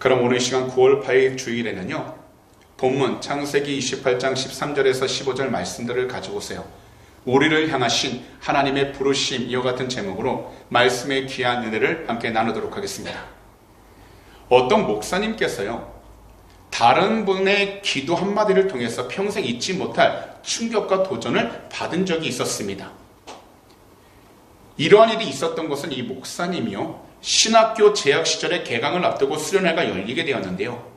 그럼 오늘 시간 9월 8일 주일에는요, 본문 창세기 28장 13절에서 15절 말씀들을 가지고 오세요. 우리를 향하신 하나님의 부르심, 이와 같은 제목으로 말씀의 귀한 은혜를 함께 나누도록 하겠습니다. 어떤 목사님께서요, 다른 분의 기도 한마디를 통해서 평생 잊지 못할 충격과 도전을 받은 적이 있었습니다. 이러한 일이 있었던 것은 이 목사님이요, 신학교 재학 시절에 개강을 앞두고 수련회가 열리게 되었는데요.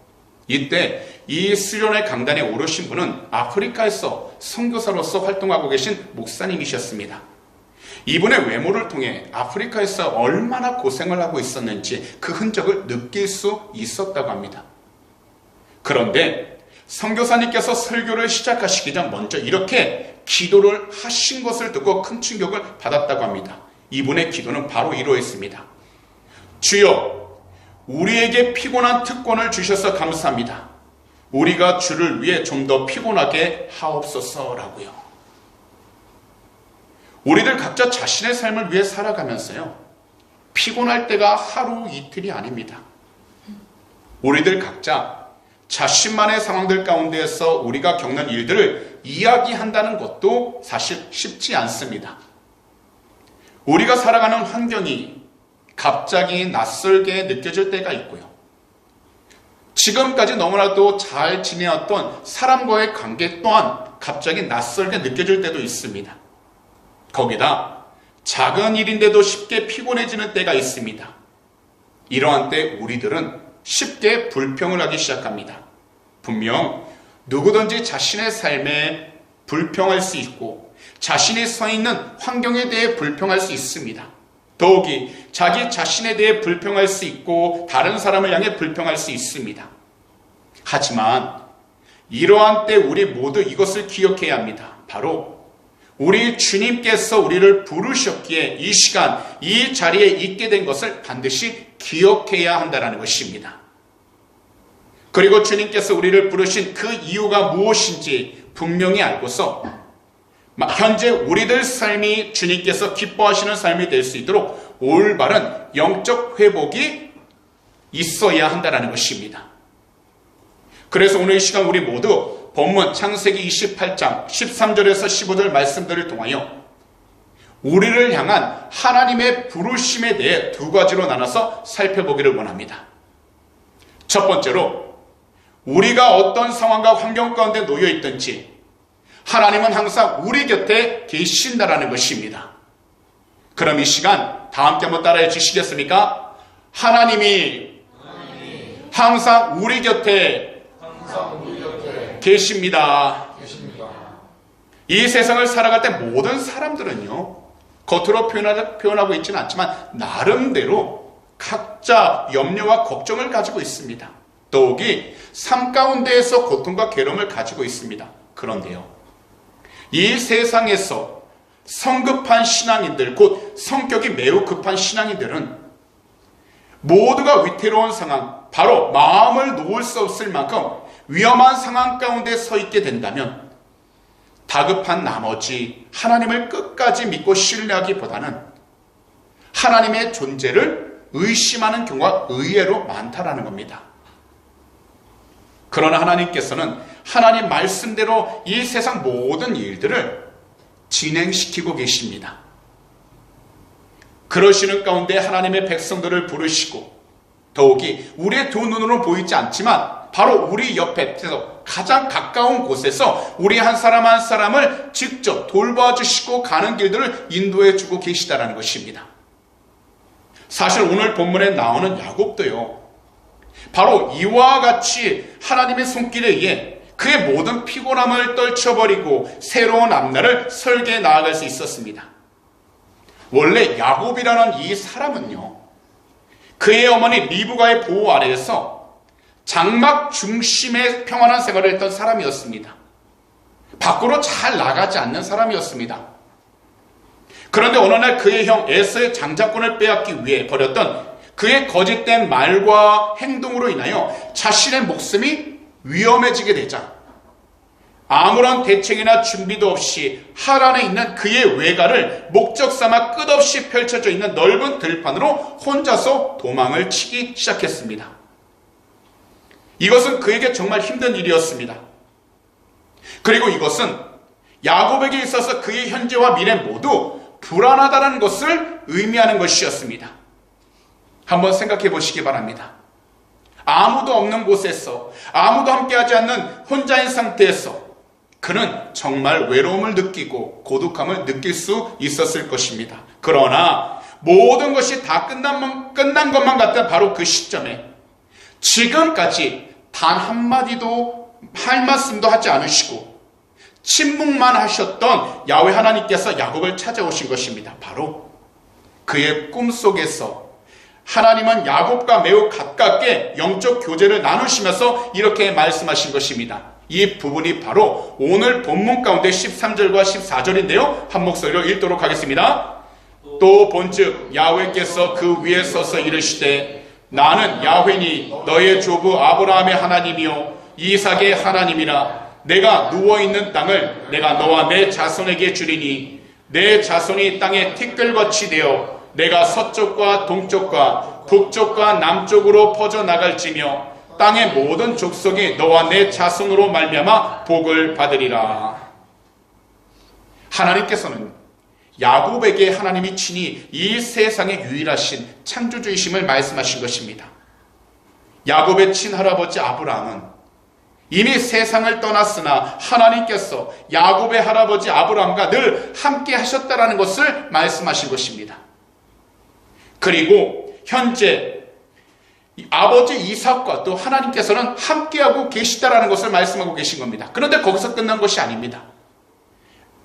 이때 이 수련회 강단에 오르신 분은 아프리카에서 선교사로서 활동하고 계신 목사님이셨습니다. 이분의 외모를 통해 아프리카에서 얼마나 고생을 하고 있었는지 그 흔적을 느낄 수 있었다고 합니다. 그런데 선교사님께서 설교를 시작하시기 전 먼저 이렇게 기도를 하신 것을 듣고 큰 충격을 받았다고 합니다. 이분의 기도는 바로 이러했습니다. 주여, 우리에게 피곤한 특권을 주셔서 감사합니다. 우리가 주를 위해 좀 더 피곤하게 하옵소서라고요. 우리들 각자 자신의 삶을 위해 살아가면서요, 피곤할 때가 하루 이틀이 아닙니다. 우리들 각자 자신만의 상황들 가운데에서 우리가 겪는 일들을 이야기한다는 것도 사실 쉽지 않습니다. 우리가 살아가는 환경이 갑자기 낯설게 느껴질 때가 있고요. 지금까지 너무나도 잘 지내왔던 사람과의 관계 또한 갑자기 낯설게 느껴질 때도 있습니다. 거기다 작은 일인데도 쉽게 피곤해지는 때가 있습니다. 이러한 때 우리들은 쉽게 불평을 하기 시작합니다. 분명 누구든지 자신의 삶에 불평할 수 있고 자신이 서 있는 환경에 대해 불평할 수 있습니다. 더욱이 자기 자신에 대해 불평할 수 있고 다른 사람을 향해 불평할 수 있습니다. 하지만 이러한 때 우리 모두 이것을 기억해야 합니다. 바로 우리 주님께서 우리를 부르셨기에 이 시간 이 자리에 있게 된 것을 반드시 기억해야 한다는 것입니다. 그리고 주님께서 우리를 부르신 그 이유가 무엇인지 분명히 알고서 현재 우리들 삶이 주님께서 기뻐하시는 삶이 될 수 있도록 올바른 영적 회복이 있어야 한다는 것입니다. 그래서 오늘 이 시간 우리 모두 본문 창세기 28장 13절에서 15절 말씀들을 통하여 우리를 향한 하나님의 부르심에 대해 두 가지로 나눠서 살펴보기를 원합니다. 첫 번째로, 우리가 어떤 상황과 환경 가운데 놓여 있든지 하나님은 항상 우리 곁에 계신다라는 것입니다. 그럼 이 시간 다 함께 한번 따라해 주시겠습니까? 하나님이 항상 우리 곁에 계십니다. 이 세상을 살아갈 때 모든 사람들은요, 겉으로 표현하고 있지는 않지만 나름대로 각자 염려와 걱정을 가지고 있습니다. 더욱이 삶 가운데에서 고통과 괴로움을 가지고 있습니다. 그런데요, 이 세상에서 성급한 신앙인들, 곧 성격이 매우 급한 신앙인들은 모두가 위태로운 상황, 바로 마음을 놓을 수 없을 만큼 위험한 상황 가운데 서 있게 된다면 다급한 나머지 하나님을 끝까지 믿고 신뢰하기보다는 하나님의 존재를 의심하는 경우가 의외로 많다라는 겁니다. 그러나 하나님께서는 하나님 말씀대로 이 세상 모든 일들을 진행시키고 계십니다. 그러시는 가운데 하나님의 백성들을 부르시고 더욱이 우리의 두 눈으로 보이지 않지만 바로 우리 옆에서 가장 가까운 곳에서 우리 한 사람 한 사람을 직접 돌봐주시고 가는 길들을 인도해 주고 계시다는 것입니다. 사실 오늘 본문에 나오는 야곱도요, 바로 이와 같이 하나님의 손길에 의해 그의 모든 피곤함을 떨쳐버리고 새로운 앞날을 설계해 나아갈 수 있었습니다. 원래 야곱이라는 이 사람은요, 그의 어머니 리브가의 보호 아래에서 장막 중심의 평안한 생활을 했던 사람이었습니다. 밖으로 잘 나가지 않는 사람이었습니다. 그런데 어느 날 그의 형 에서의 장자권을 빼앗기 위해 벌였던 그의 거짓된 말과 행동으로 인하여 자신의 목숨이 위험해지게 되자 아무런 대책이나 준비도 없이 하란에 있는 그의 외가를 목적 삼아 끝없이 펼쳐져 있는 넓은 들판으로 혼자서 도망을 치기 시작했습니다. 이것은 그에게 정말 힘든 일이었습니다. 그리고 이것은 야곱에게 있어서 그의 현재와 미래 모두 불안하다는 것을 의미하는 것이었습니다. 한번 생각해 보시기 바랍니다. 아무도 없는 곳에서, 아무도 함께하지 않는 혼자인 상태에서 그는 정말 외로움을 느끼고 고독함을 느낄 수 있었을 것입니다. 그러나 모든 것이 다 끝난 것만 같던 바로 그 시점에 지금까지 단 한마디도 할 말씀도 하지 않으시고 침묵만 하셨던 야훼 하나님께서 야곱을 찾아오신 것입니다. 바로 그의 꿈속에서 하나님은 야곱과 매우 가깝게 영적 교제를 나누시면서 이렇게 말씀하신 것입니다. 이 부분이 바로 오늘 본문 가운데 13절과 14절인데요. 한 목소리로 읽도록 하겠습니다. 또 본즉 야훼께서 그 위에 서서 이르시되 나는 야훼니 너의 조부 아브라함의 하나님이요 이삭의 하나님이라. 내가 누워있는 땅을 내가 너와 내 자손에게 주리니 내 자손이 땅에 티끌같이 되어 내가 서쪽과 동쪽과 북쪽과 남쪽으로 퍼져나갈지며 땅의 모든 족속이 너와 내 자손으로 말미암아 복을 받으리라. 하나님께서는 야곱에게 하나님이 친히 이 세상의 유일하신 창조주이심을 말씀하신 것입니다. 야곱의 친할아버지 아브라함은 이미 세상을 떠났으나 하나님께서 야곱의 할아버지 아브라함과 늘 함께 하셨다라는 것을 말씀하신 것입니다. 그리고 현재 아버지 이삭과 또 하나님께서는 함께하고 계시다라는 것을 말씀하고 계신 겁니다. 그런데 거기서 끝난 것이 아닙니다.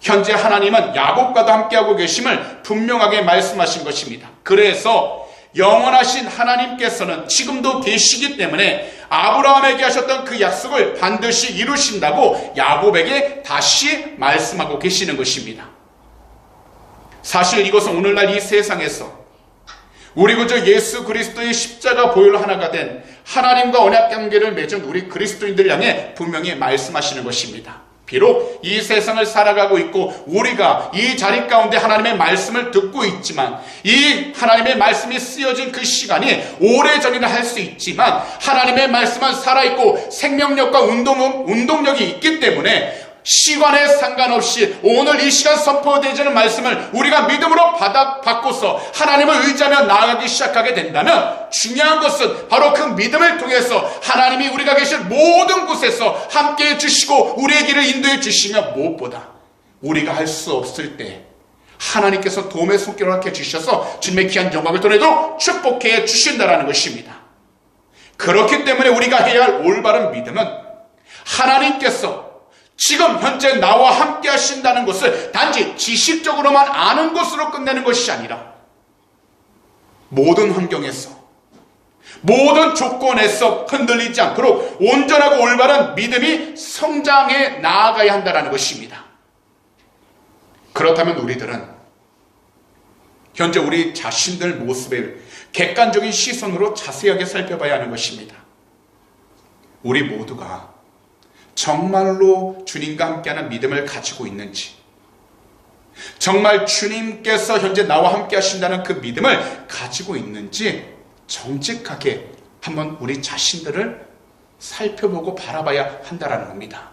현재 하나님은 야곱과도 함께하고 계심을 분명하게 말씀하신 것입니다. 그래서 영원하신 하나님께서는 지금도 계시기 때문에 아브라함에게 하셨던 그 약속을 반드시 이루신다고 야곱에게 다시 말씀하고 계시는 것입니다. 사실 이것은 오늘날 이 세상에서 우리 구주 예수 그리스도의 십자가 보혈 하나가 된 하나님과 언약 관계를 맺은 우리 그리스도인들을 향해 분명히 말씀하시는 것입니다. 비록 이 세상을 살아가고 있고 우리가 이 자리 가운데 하나님의 말씀을 듣고 있지만 이 하나님의 말씀이 쓰여진 그 시간이 오래전이라 할 수 있지만 하나님의 말씀은 살아있고 생명력과 운동력이 있기 때문에 시간에 상관없이 오늘 이 시간 선포되지는 말씀을 우리가 믿음으로 받고서 하나님을 의지하며 나아가기 시작하게 된다면 중요한 것은 바로 그 믿음을 통해서 하나님이 우리가 계신 모든 곳에서 함께해 주시고 우리의 길을 인도해 주시며 무엇보다 우리가 할 수 없을 때 하나님께서 도움의 손길을 함께 주셔서 주님의 귀한 영광을 통해도 축복해 주신다라는 것입니다. 그렇기 때문에 우리가 해야 할 올바른 믿음은 하나님께서 지금 현재 나와 함께 하신다는 것을 단지 지식적으로만 아는 것으로 끝내는 것이 아니라 모든 환경에서 모든 조건에서 흔들리지 않도록 온전하고 올바른 믿음이 성장해 나아가야 한다는 것입니다. 그렇다면 우리들은 현재 우리 자신들 모습을 객관적인 시선으로 자세하게 살펴봐야 하는 것입니다. 우리 모두가 정말로 주님과 함께하는 믿음을 가지고 있는지, 정말 주님께서 현재 나와 함께 하신다는 그 믿음을 가지고 있는지 정직하게 한번 우리 자신들을 살펴보고 바라봐야 한다는 겁니다.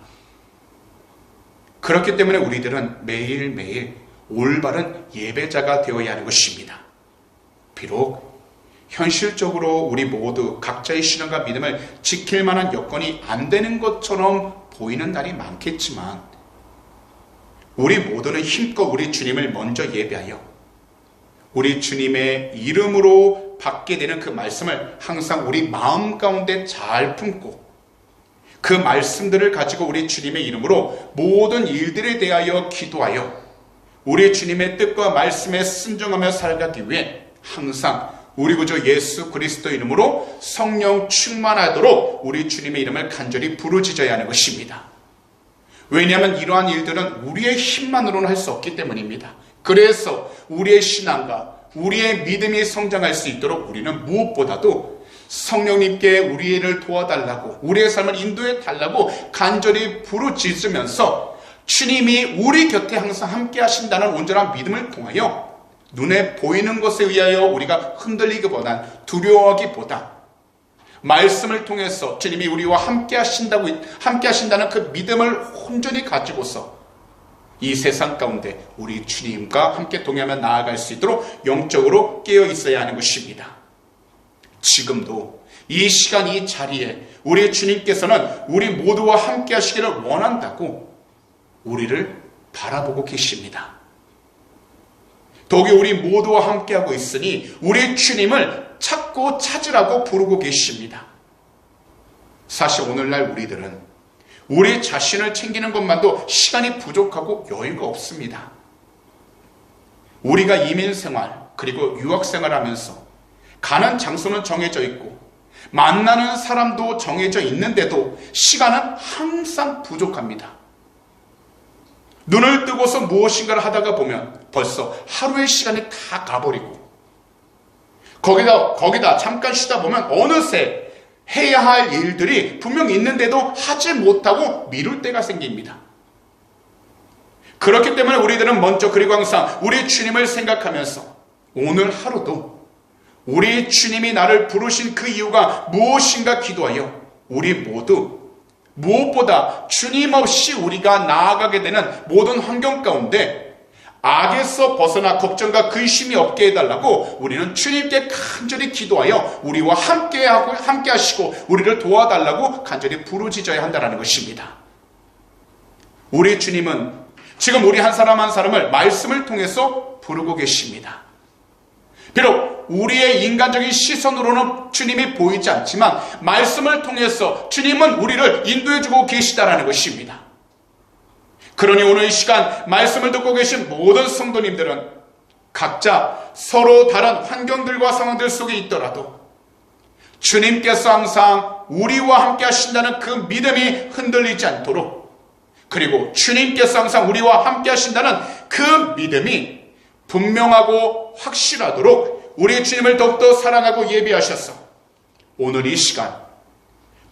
그렇기 때문에 우리들은 매일매일 올바른 예배자가 되어야 하는 것입니다. 비록 현실적으로 우리 모두 각자의 신앙과 믿음을 지킬 만한 여건이 안 되는 것처럼 보이는 날이 많겠지만 우리 모두는 힘껏 우리 주님을 먼저 예배하여 우리 주님의 이름으로 받게 되는 그 말씀을 항상 우리 마음 가운데 잘 품고 그 말씀들을 가지고 우리 주님의 이름으로 모든 일들에 대하여 기도하여 우리 주님의 뜻과 말씀에 순종하며 살아가기 위해 항상 우리 구주 예수 그리스도 이름으로 성령 충만하도록 우리 주님의 이름을 간절히 부르짖어야 하는 것입니다. 왜냐하면 이러한 일들은 우리의 힘만으로는 할 수 없기 때문입니다. 그래서 우리의 신앙과 우리의 믿음이 성장할 수 있도록 우리는 무엇보다도 성령님께 우리를 도와달라고 우리의 삶을 인도해 달라고 간절히 부르짖으면서 주님이 우리 곁에 항상 함께 하신다는 온전한 믿음을 통하여 눈에 보이는 것에 의하여 우리가 흔들리기보단 두려워하기보다 말씀을 통해서 주님이 우리와 함께 하신다는 그 믿음을 온전히 가지고서 이 세상 가운데 우리 주님과 함께 동행하며 나아갈 수 있도록 영적으로 깨어 있어야 하는 것입니다. 지금도 이 시간 이 자리에 우리 주님께서는 우리 모두와 함께 하시기를 원한다고 우리를 바라보고 계십니다. 더욱이 우리 모두와 함께하고 있으니 우리 주님을 찾고 찾으라고 부르고 계십니다. 사실 오늘날 우리들은 우리 자신을 챙기는 것만도 시간이 부족하고 여유가 없습니다. 우리가 이민 생활 그리고 유학 생활하면서 가는 장소는 정해져 있고 만나는 사람도 정해져 있는데도 시간은 항상 부족합니다. 눈을 뜨고서 무엇인가를 하다가 보면 벌써 하루의 시간이 다 가버리고 거기다 잠깐 쉬다 보면 어느새 해야 할 일들이 분명 있는데도 하지 못하고 미룰 때가 생깁니다. 그렇기 때문에 우리들은 먼저 그리고 항상 우리 주님을 생각하면서 오늘 하루도 우리 주님이 나를 부르신 그 이유가 무엇인가 기도하여 우리 모두 무엇보다 주님 없이 우리가 나아가게 되는 모든 환경 가운데 악에서 벗어나 걱정과 근심이 없게 해달라고 우리는 주님께 간절히 기도하여 우리와 함께 하시고 우리를 도와달라고 간절히 부르짖어야 한다는 것입니다. 우리 주님은 지금 우리 한 사람 한 사람을 말씀을 통해서 부르고 계십니다. 비록 우리의 인간적인 시선으로는 주님이 보이지 않지만 말씀을 통해서 주님은 우리를 인도해주고 계시다라는 것입니다. 그러니 오늘 이 시간 말씀을 듣고 계신 모든 성도님들은 각자 서로 다른 환경들과 상황들 속에 있더라도 주님께서 항상 우리와 함께 하신다는 그 믿음이 흔들리지 않도록, 그리고 주님께서 항상 우리와 함께 하신다는 그 믿음이 분명하고 확실하도록 우리 주님을 더욱더 사랑하고 예비하셔서 오늘 이 시간,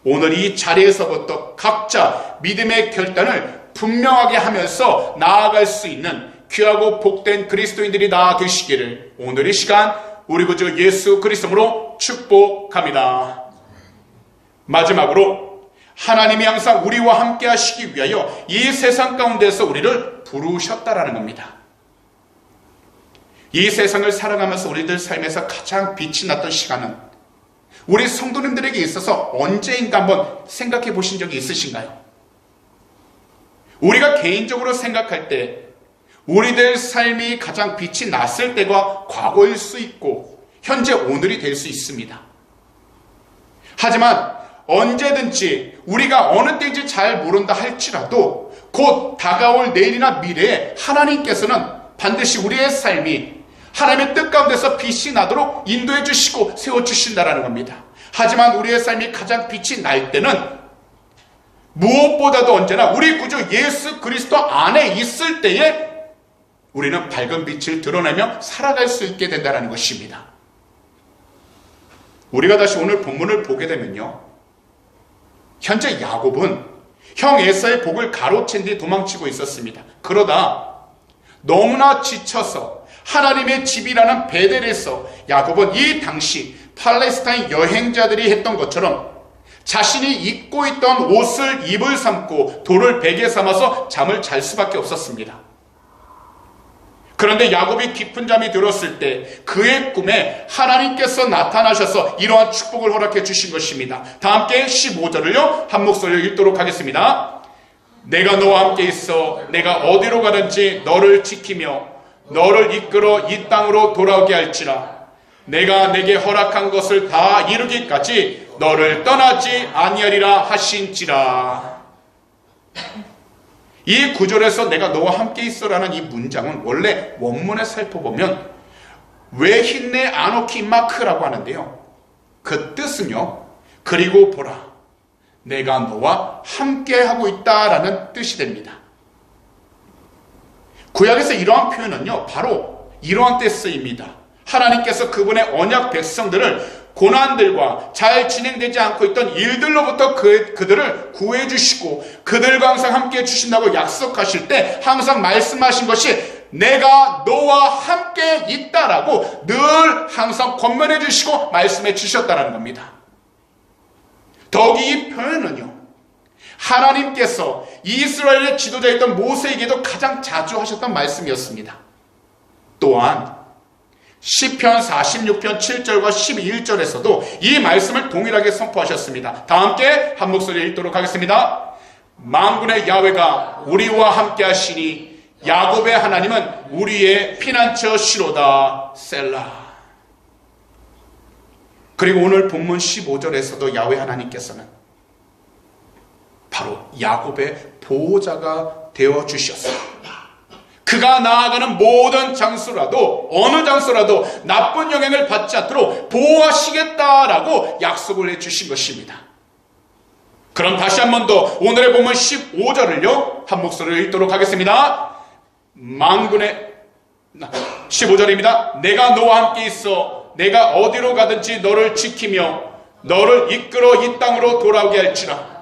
오늘 이 자리에서부터 각자 믿음의 결단을 분명하게 하면서 나아갈 수 있는 귀하고 복된 그리스도인들이 다 되시기를 오늘 이 시간 우리 구주 예수 그리스도로 축복합니다. 마지막으로 하나님이 항상 우리와 함께 하시기 위하여 이 세상 가운데서 우리를 부르셨다라는 겁니다. 이 세상을 살아가면서 우리들 삶에서 가장 빛이 났던 시간은 우리 성도님들에게 있어서 언제인가 한번 생각해 보신 적이 있으신가요? 우리가 개인적으로 생각할 때 우리들 삶이 가장 빛이 났을 때가 과거일 수 있고 현재 오늘이 될 수 있습니다. 하지만 언제든지 우리가 어느 때인지 잘 모른다 할지라도 곧 다가올 내일이나 미래에 하나님께서는 반드시 우리의 삶이 하나님의 뜻 가운데서 빛이 나도록 인도해 주시고 세워주신다라는 겁니다. 하지만 우리의 삶이 가장 빛이 날 때는 무엇보다도 언제나 우리 구주 예수 그리스도 안에 있을 때에 우리는 밝은 빛을 드러내며 살아갈 수 있게 된다는 것입니다. 우리가 다시 오늘 본문을 보게 되면요, 현재 야곱은 형 에사의 복을 가로챈 뒤 도망치고 있었습니다. 그러다 너무나 지쳐서 하나님의 집이라는 베델에서 야곱은 이 당시 팔레스타인 여행자들이 했던 것처럼 자신이 입고 있던 옷을 입을 삼고 돌을 베개 삼아서 잠을 잘 수밖에 없었습니다. 그런데 야곱이 깊은 잠이 들었을 때 그의 꿈에 하나님께서 나타나셔서 이러한 축복을 허락해 주신 것입니다. 다 함께 15절을요 한 목소리로 읽도록 하겠습니다. 내가 너와 함께 있어 내가 어디로 가든지 너를 지키며 너를 이끌어 이 땅으로 돌아오게 할지라. 내가 내게 허락한 것을 다 이루기까지 너를 떠나지 아니하리라 하신지라. 이 구절에서 내가 너와 함께 있어라는 이 문장은 원래 원문에 살펴보면 왜 힌네 아노키 마크라고 하는데요, 그 뜻은요 그리고 보라 내가 너와 함께 하고 있다라는 뜻이 됩니다. 구약에서 이러한 표현은요 바로 이러한 때 쓰입니다. 하나님께서 그분의 언약 백성들을 고난들과 잘 진행되지 않고 있던 일들로부터 그들을 구해주시고 그들과 항상 함께 해주신다고 약속하실 때 항상 말씀하신 것이 내가 너와 함께 있다라고 늘 항상 권면해 주시고 말씀해 주셨다는 겁니다. 더욱이 이 표현은요, 하나님께서 이스라엘의 지도자였던 모세에게도 가장 자주 하셨던 말씀이었습니다. 또한 시편 46편 7절과 11절에서도 이 말씀을 동일하게 선포하셨습니다. 다 함께 한 목소리에 읽도록 하겠습니다. 만군의 야훼가 우리와 함께 하시니 야곱의 하나님은 우리의 피난처 시로다. 셀라. 그리고 오늘 본문 15절에서도 야훼 하나님께서는 바로 야곱의 보호자가 되어주셨습니다. 그가 나아가는 모든 장소라도, 어느 장소라도 나쁜 영향을 받지 않도록 보호하시겠다라고 약속을 해주신 것입니다. 그럼 다시 한 번 더 오늘의 본문 15절을요 한 목소리로 읽도록 하겠습니다. 만군의 15절입니다. 내가 너와 함께 있어 내가 어디로 가든지 너를 지키며 너를 이끌어 이 땅으로 돌아오게 할지라.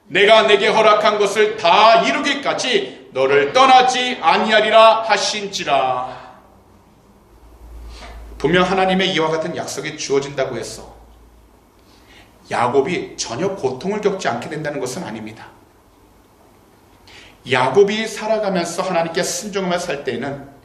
내가 내게 허락한 것을 다 이루기까지 너를 떠나지 아니하리라 하신지라. 분명 하나님의 이와 같은 약속이 주어진다고 해서 야곱이 전혀 고통을 겪지 않게 된다는 것은 아닙니다. 야곱이 살아가면서 하나님께 순종하며 살 때에는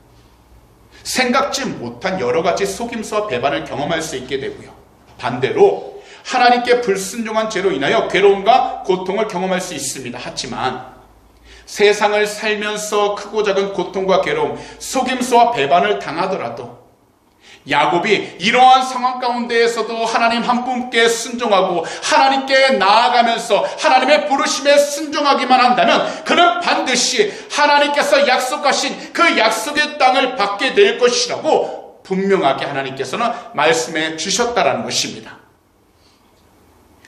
생각지 못한 여러 가지 속임수와 배반을 경험할 수 있게 되고요, 반대로 하나님께 불순종한 죄로 인하여 괴로움과 고통을 경험할 수 있습니다. 하지만 세상을 살면서 크고 작은 고통과 괴로움, 속임수와 배반을 당하더라도 야곱이 이러한 상황 가운데에서도 하나님 한 분께 순종하고 하나님께 나아가면서 하나님의 부르심에 순종하기만 한다면 그는 반드시 하나님께서 약속하신 그 약속의 땅을 받게 될 것이라고 분명하게 하나님께서는 말씀해 주셨다라는 것입니다.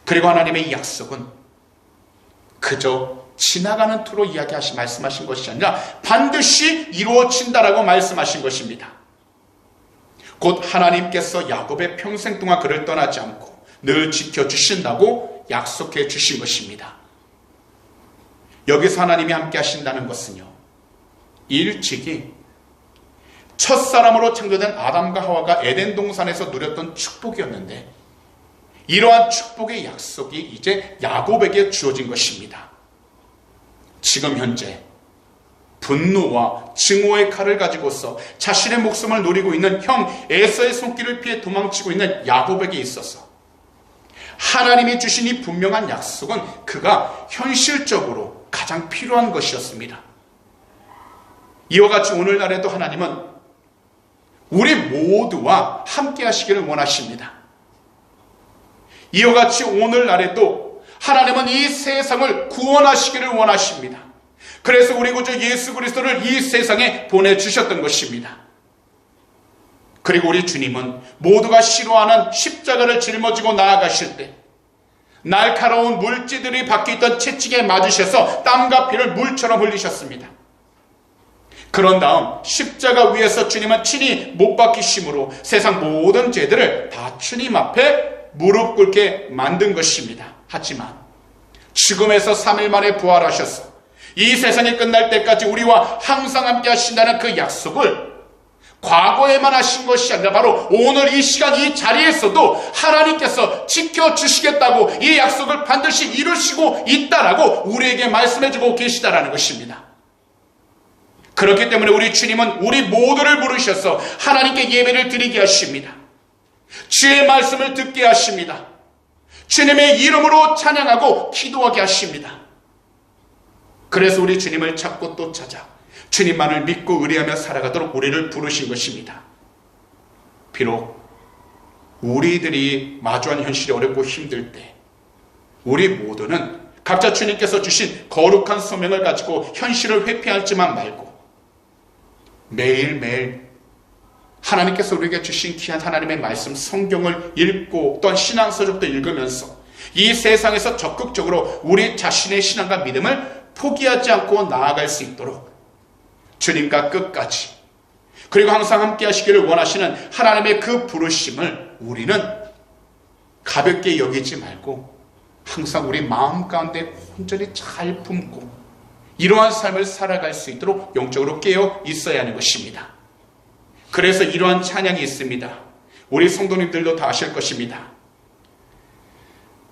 그리고 하나님의 이 약속은 그저 지나가는 투로 말씀하신 것이 아니라 반드시 이루어진다라고 말씀하신 것입니다. 곧 하나님께서 야곱의 평생 동안 그를 떠나지 않고 늘 지켜주신다고 약속해 주신 것입니다. 여기서 하나님이 함께 하신다는 것은요, 일찍이 첫사람으로 창조된 아담과 하와가 에덴 동산에서 누렸던 축복이었는데 이러한 축복의 약속이 이제 야곱에게 주어진 것입니다. 지금 현재 분노와 증오의 칼을 가지고서 자신의 목숨을 노리고 있는 형 에서의 손길을 피해 도망치고 있는 야곱에게 있어서 하나님이 주신 이 분명한 약속은 그가 현실적으로 가장 필요한 것이었습니다. 이와 같이 오늘날에도 하나님은 우리 모두와 함께 하시기를 원하십니다. 이와 같이 오늘날에도 하나님은 이 세상을 구원하시기를 원하십니다. 그래서 우리 구주 예수 그리스도를 이 세상에 보내주셨던 것입니다. 그리고 우리 주님은 모두가 싫어하는 십자가를 짊어지고 나아가실 때 날카로운 물질들이 박혀 있던 채찍에 맞으셔서 땀과 피를 물처럼 흘리셨습니다. 그런 다음 십자가 위에서 주님은 친히 못 박히심으로 세상 모든 죄들을 다 주님 앞에 무릎 꿇게 만든 것입니다. 하지만 죽음에서 3일 만에 부활하셔서 이 세상이 끝날 때까지 우리와 항상 함께 하신다는 그 약속을 과거에만 하신 것이 아니라 바로 오늘 이 시간 이 자리에서도 하나님께서 지켜주시겠다고 이 약속을 반드시 이루시고 있다라고 우리에게 말씀해주고 계시다라는 것입니다. 그렇기 때문에 우리 주님은 우리 모두를 부르셔서 하나님께 예배를 드리게 하십니다. 주의 말씀을 듣게 하십니다. 주님의 이름으로 찬양하고 기도하게 하십니다. 그래서 우리 주님을 찾고 또 찾아 주님만을 믿고 의뢰하며 살아가도록 우리를 부르신 것입니다. 비록 우리들이 마주한 현실이 어렵고 힘들 때 우리 모두는 각자 주님께서 주신 거룩한 소명을 가지고 현실을 회피하지만 말고 매일매일 하나님께서 우리에게 주신 귀한 하나님의 말씀 성경을 읽고 또한 신앙서적도 읽으면서 이 세상에서 적극적으로 우리 자신의 신앙과 믿음을 포기하지 않고 나아갈 수 있도록 주님과 끝까지 그리고 항상 함께 하시기를 원하시는 하나님의 그 부르심을 우리는 가볍게 여기지 말고 항상 우리 마음 가운데 온전히 잘 품고 이러한 삶을 살아갈 수 있도록 영적으로 깨어 있어야 하는 것입니다. 그래서 이러한 찬양이 있습니다. 우리 성도님들도 다 아실 것입니다.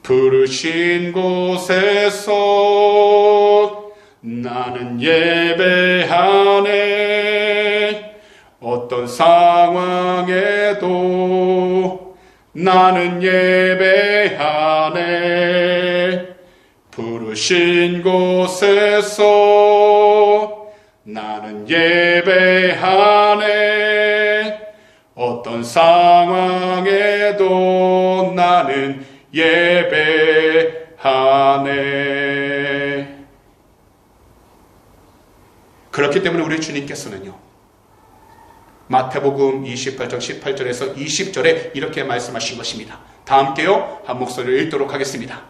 부르신 곳에서 나는 예배하네. 어떤 상황에도 나는 예배하네. 부르신 곳에서 나는 예배하네. 어떤 상황에도 나는 예배하네. 그렇기 때문에 우리 주님께서는요, 마태복음 28장 18절에서 20절에 이렇게 말씀하신 것입니다. 다 함께요, 한 목소리를 읽도록 하겠습니다.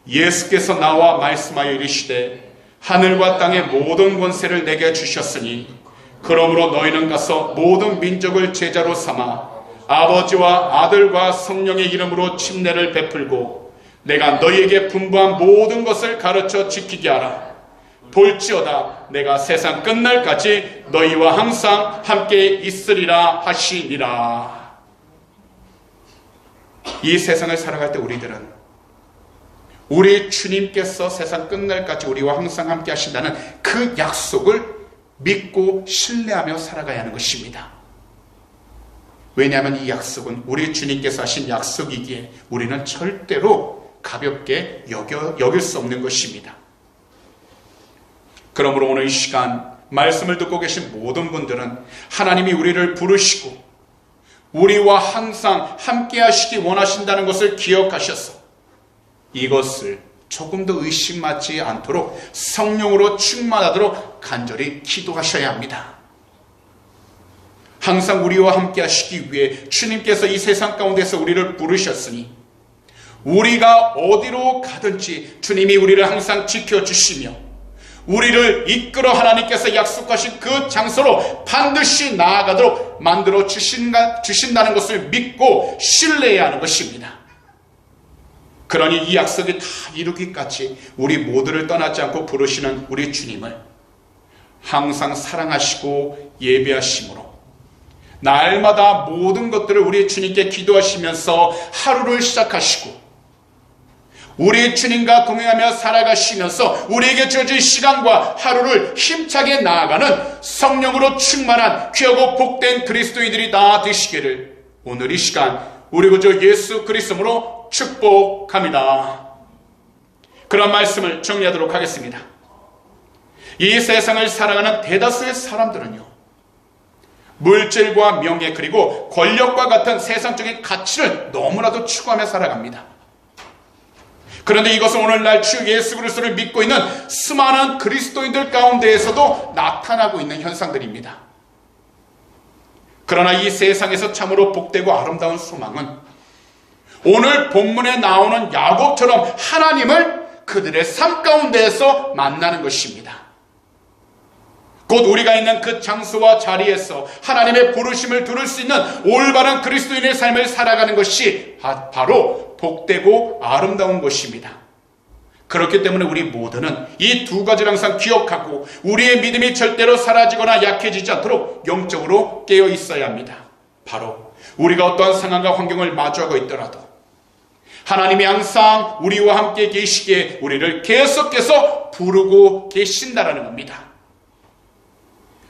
예수께서 나와 말씀하여 이르시되 하늘과 땅의 모든 권세를 내게 주셨으니 그러므로 너희는 가서 모든 민족을 제자로 삼아 아버지와 아들과 성령의 이름으로 침례를 베풀고 내가 너희에게 분부한 모든 것을 가르쳐 지키게 하라. 볼지어다 내가 세상 끝날까지 너희와 항상 함께 있으리라 하시니라. 이 세상을 살아갈 때 우리들은 우리 주님께서 세상 끝날까지 우리와 항상 함께 하신다는 그 약속을 믿고 신뢰하며 살아가야 하는 것입니다. 왜냐하면 이 약속은 우리 주님께서 하신 약속이기에 우리는 절대로 가볍게 여길 수 없는 것입니다. 그러므로 오늘 이 시간 말씀을 듣고 계신 모든 분들은 하나님이 우리를 부르시고 우리와 항상 함께 하시기 원하신다는 것을 기억하셔서 이것을 조금 더 의심하지 않도록 성령으로 충만하도록 간절히 기도하셔야 합니다. 항상 우리와 함께 하시기 위해 주님께서 이 세상 가운데서 우리를 부르셨으니 우리가 어디로 가든지 주님이 우리를 항상 지켜주시며 우리를 이끌어 하나님께서 약속하신 그 장소로 반드시 나아가도록 만들어 주신다는 것을 믿고 신뢰해야 하는 것입니다. 그러니 이 약속이 다 이루기까지 우리 모두를 떠나지 않고 부르시는 우리 주님을 항상 사랑하시고 예배하심으로 날마다 모든 것들을 우리 주님께 기도하시면서 하루를 시작하시고 우리 주님과 동행하며 살아가시면서 우리에게 주어진 시간과 하루를 힘차게 나아가는 성령으로 충만한 귀하고 복된 그리스도인들이 다 되시기를 오늘 이 시간 우리 구주 예수 그리스도로 축복합니다. 그런 말씀을 정리하도록 하겠습니다. 이 세상을 살아가는 대다수의 사람들은요, 물질과 명예 그리고 권력과 같은 세상적인 가치를 너무나도 추구하며 살아갑니다. 그런데 이것은 오늘날 주 예수 그리스도를 믿고 있는 수많은 그리스도인들 가운데에서도 나타나고 있는 현상들입니다. 그러나 이 세상에서 참으로 복되고 아름다운 소망은 오늘 본문에 나오는 야곱처럼 하나님을 그들의 삶 가운데에서 만나는 것입니다. 곧 우리가 있는 그 장소와 자리에서 하나님의 부르심을 들을 수 있는 올바른 그리스도인의 삶을 살아가는 것이 바로 복되고 아름다운 것입니다. 그렇기 때문에 우리 모두는 이 두 가지를 항상 기억하고 우리의 믿음이 절대로 사라지거나 약해지지 않도록 영적으로 깨어 있어야 합니다. 바로 우리가 어떠한 상황과 환경을 마주하고 있더라도 하나님이 항상 우리와 함께 계시기에 우리를 계속해서 부르고 계신다라는 겁니다.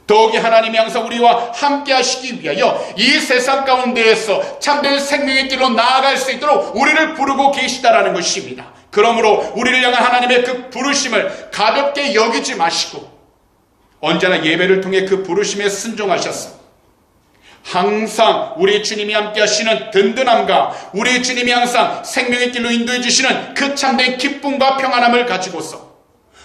더욱이 하나님이 항상 우리와 함께 하시기 위하여 이 세상 가운데에서 참된 생명의 길로 나아갈 수 있도록 우리를 부르고 계시다라는 것입니다. 그러므로 우리를 향한 하나님의 그 부르심을 가볍게 여기지 마시고 언제나 예배를 통해 그 부르심에 순종하셔서 항상 우리 주님이 함께 하시는 든든함과 우리 주님이 항상 생명의 길로 인도해 주시는 그 참된 기쁨과 평안함을 가지고서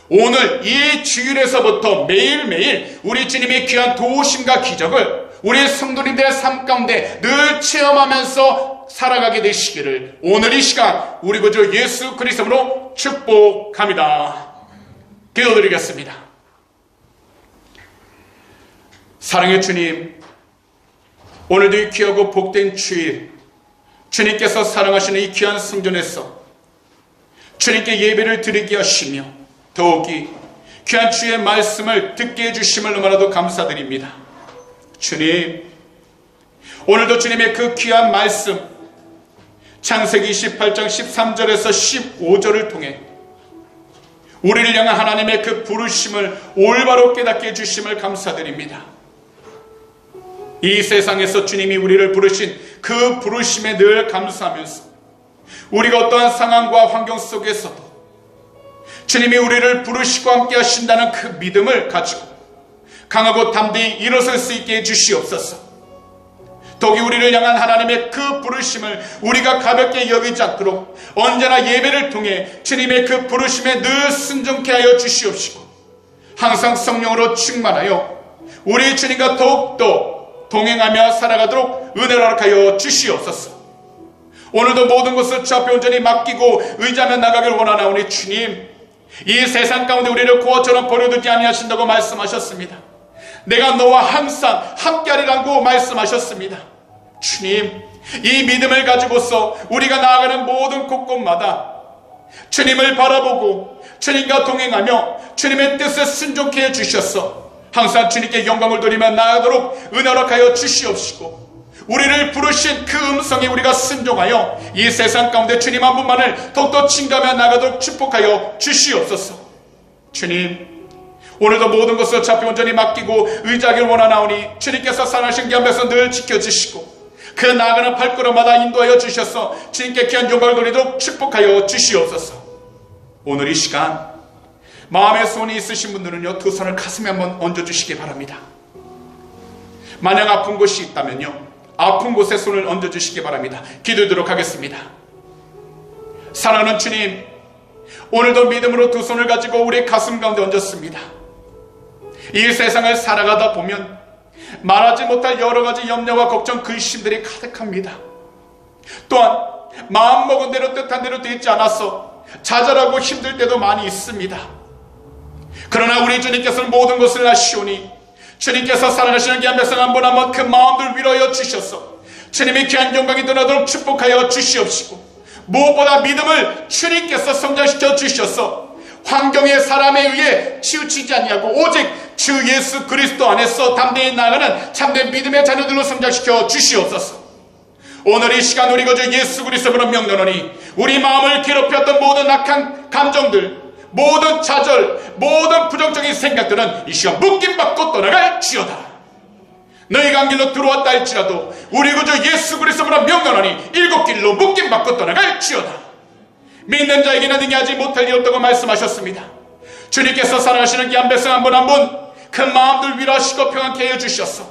오늘 이 주일에서부터 매일매일 우리 주님의 귀한 도우심과 기적을 우리 성도님들의 삶 가운데 늘 체험하면서 살아가게 되시기를 오늘 이 시간 우리 구주 예수 그리스도로 축복합니다. 기도드리겠습니다. 사랑의 주님, 오늘도 이 귀하고 복된 주일 주님께서 사랑하시는 이 귀한 성전에서 주님께 예배를 드리게 하시며 더욱이 귀한 주의 말씀을 듣게 해주심을 너무나도 감사드립니다. 주님, 오늘도 주님의 그 귀한 말씀 창세기 28장 13절에서 15절을 통해 우리를 향한 하나님의 그 부르심을 올바로 깨닫게 해주심을 감사드립니다. 이 세상에서 주님이 우리를 부르신 그 부르심에 늘 감사하면서 우리가 어떠한 상황과 환경 속에서도 주님이 우리를 부르시고 함께 하신다는 그 믿음을 가지고 강하고 담대히 일어설 수 있게 해주시옵소서. 더욱이 우리를 향한 하나님의 그 부르심을 우리가 가볍게 여기지 않도록 언제나 예배를 통해 주님의 그 부르심에 늘 순종케 하여 주시옵시고 항상 성령으로 충만하여 우리 주님과 더욱더 동행하며 살아가도록 은혜를 허락하여 주시옵소서. 오늘도 모든 것을 주 앞에 온전히 맡기고 의지하며 나가길 원하나오니 주님, 이 세상 가운데 우리를 고아처럼 버려두지 아니하신다고 말씀하셨습니다. 내가 너와 항상 함께하리라고 말씀하셨습니다. 주님, 이 믿음을 가지고서 우리가 나아가는 모든 곳곳마다 주님을 바라보고 주님과 동행하며 주님의 뜻에 순종케 해주셔서 항상 주님께 영광을 돌리며 나아가도록 은혜 허락하여 주시옵시고 우리를 부르신 그 음성에 우리가 순종하여 이 세상 가운데 주님 한 분만을 더욱더 증가하며 나아가도록 축복하여 주시옵소서. 주님, 오늘도 모든 것을 주 앞에 온전히 맡기고 의지하길 원하나오니 주님께서 살아계신 앞에서 늘 지켜주시고 그 나아가는 발걸음마다 인도하여 주셔서 주님께 귀한 영광을 돌리도록 축복하여 주시옵소서. 오늘 이 시간 마음에 소원이 있으신 분들은요, 두 손을 가슴에 한번 얹어주시기 바랍니다. 만약 아픈 곳이 있다면요, 아픈 곳에 손을 얹어주시기 바랍니다. 기도하도록 하겠습니다. 사랑하는 주님, 오늘도 믿음으로 두 손을 가지고 우리 가슴 가운데 얹었습니다. 이 세상을 살아가다 보면 말하지 못할 여러 가지 염려와 걱정, 근심들이 가득합니다. 또한 마음먹은 대로 뜻한 대로 되지 않아서 좌절하고 힘들 때도 많이 있습니다. 그러나 우리 주님께서는 모든 것을 아시오니 주님께서 사랑하시는 귀한 백성 한 분 한 분 그 마음들 위로하여 주셔서 주님의 귀한 영광이 드러나도록 축복하여 주시옵시고 무엇보다 믿음을 주님께서 성장시켜 주셔서 환경의 사람에 의해 치우치지 아니하고 오직 주 예수 그리스도 안에서 담대히 나아가는 참된 믿음의 자녀들로 성장시켜 주시옵소서. 오늘 이 시간 우리 주 예수 그리스도로 명령하니 우리 마음을 괴롭혔던 모든 악한 감정들, 모든 좌절, 모든 부정적인 생각들은 이 시간 묶임받고 떠나갈지어다. 너희가 한 길로 들어왔다 할지라도 우리 구주 예수 그리스도로 명령하니 일곱 길로 묶임받고 떠나갈지어다. 믿는 자에게는 능히하지 못할 일 없다고 말씀하셨습니다. 주님께서 사랑하시는 귀한 백성 한 분 한 분 그 마음들 위로하시고 평안케 해주셔서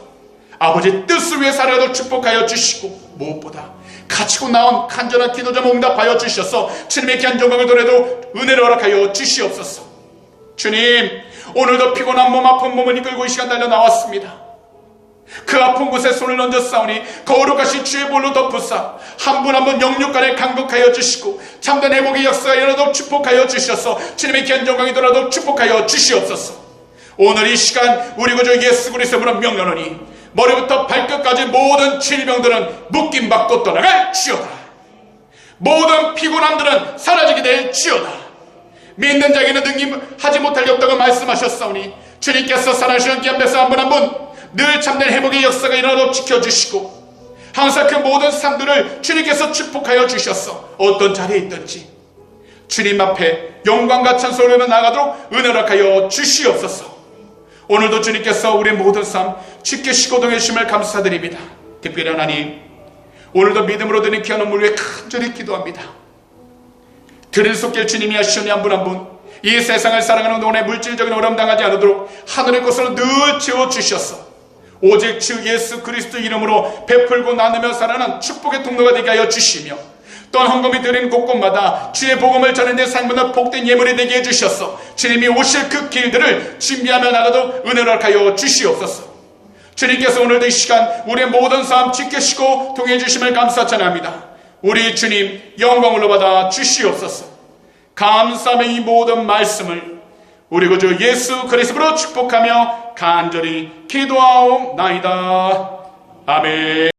아버지 뜻을 위해 살아가도록 축복하여 주시고 무엇보다 가지고 나온 간절한 기도 좀 응답하여 주셔서 주님의 귀한 영광을 돌려도 은혜를 허락하여 주시옵소서. 주님, 오늘도 피곤한 몸, 아픈 몸을 이끌고 이 시간 달려 나왔습니다. 그 아픈 곳에 손을 얹어 싸우니 거룩하신 주의 볼로 덮으사 한 분 한 분 영육간에 강복하여 주시고 참된 회복의 역사가 일어나도록 축복하여 주셔서 주님의 귀한 영광이 돌아도록 축복하여 주시옵소서. 오늘 이 시간 우리 구주 예수 그리스도로 명령하니 머리부터 발끝까지 모든 질병들은 묶임받고 떠나갈지어다. 모든 피곤함들은 사라지게 될지어다. 믿는 자에게는 능히하지 못할 일 없다고 말씀하셨사오니 주님께서 사랑하시는 귀한 백성 한 분 한 분 늘 참된 회복의 역사가 일어나도록 지켜주시고 항상 그 모든 삶들을 주님께서 축복하여 주셔서 어떤 자리에 있든지 주님 앞에 영광과 찬송으로 나아가도록 은혜를 하여 주시옵소서. 오늘도 주님께서 우리 모든 삶 지키시고 동행하심을 감사드립니다. 특별히 하나님, 오늘도 믿음으로 드는 귀한 언물 위해 간절히 기도합니다. 들은 속길 주님이 하시오니 한 분 한 분 이 세상을 살아가는 동안에 물질적인 어려움 당하지 않도록 하늘의 것으로 늘 채워주셔서 오직 주 예수 그리스도 이름으로 베풀고 나누며 살아가는 축복의 통로가 되게 하여 주시며 또한 헌금이 드리는 곳곳마다 주의 복음을 전하는 데 삶보다 복된 예물이 되게 해주셔서 주님이 오실 그 길들을 준비하며 나가도 은혜를 하여 주시옵소서. 주님께서 오늘도 이 시간 우리의 모든 삶 지키시고 동행해 주심을 감사찬양합니다. 우리 주님 영광을 받아 주시옵소서. 감사하며 이 모든 말씀을 우리 구주 예수 그리스도로 축복하며 간절히 기도하옵나이다. 아멘.